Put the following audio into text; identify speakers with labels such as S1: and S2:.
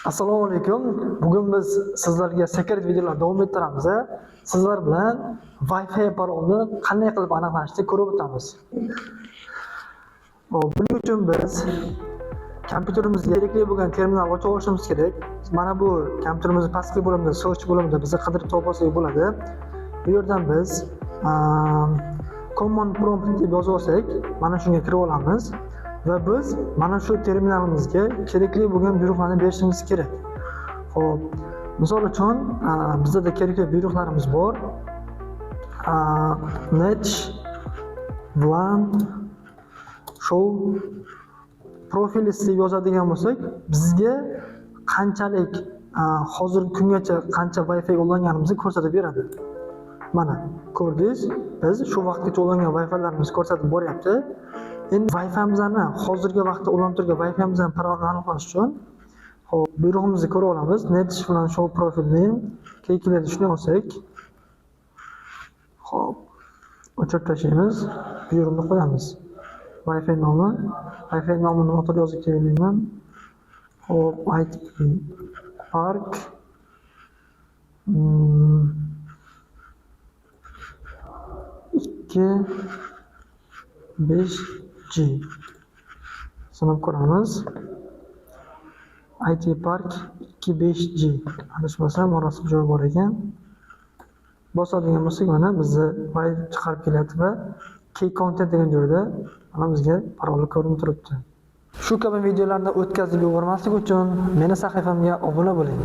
S1: Assalomu alaykum. Bugun biz sizlarga secret videolar davom ettiramiz. Sizlar bilan Wi-Fi parolni qanday qilib aniqlashni ko'rib o'tamiz. Buning uchun biz kompyuterimizga kerakli bo'lgan terminal ochib olishimiz kerak. Mana bu kompyuterimizning pastki bo'limida, search bo'limida bizni qidirib topsak bo'ladi. Bu yerdan biz command prompt deb yozib olsak, mana shunga kirib olamiz. Va biz mana shu terminalimizga kerakli bo'lgan buyruqlarni berishimiz kerak. Xo'p, misol uchun bizda kerakli buyruqlarimiz bor. Net WLAN show profil deb yozadigan bo'lsak, bizga qanchalik hozirgi kungacha qancha Wi-Fi qo'llanganimizni ko'rsatib beradi. Mana ko'rdingiz, biz shu vaqtgacha qo'llangan Wi-Fi'larimizni ko'rsatib boryapti. Endi Wi-Fi'mizni hozirgi vaqtda ulantirgan Wi-Fi'mizni parolni aniqlash uchun hop buyrug'imizni ko'ra olamiz. Net bilan show profilni keyklarni shunday olsak, hop o'chirib tashlaymiz, buyruqni qo'yamiz. Wi-Fi nomini noto'g'ri yozib kelmayman. Hop IT Park 5G sinab ko'ramiz. IT Park 5G adashmasam orasida joy bor ekan. Bosadigan bo'lsak, mana bizni fayl chiqarib kelyapti va key content degan joyda mana bizga parolni ko'rinib turibdi. Shu kabi videolarni o'tkazib yubormaslik uchun meni sahifamga obuna bo'ling.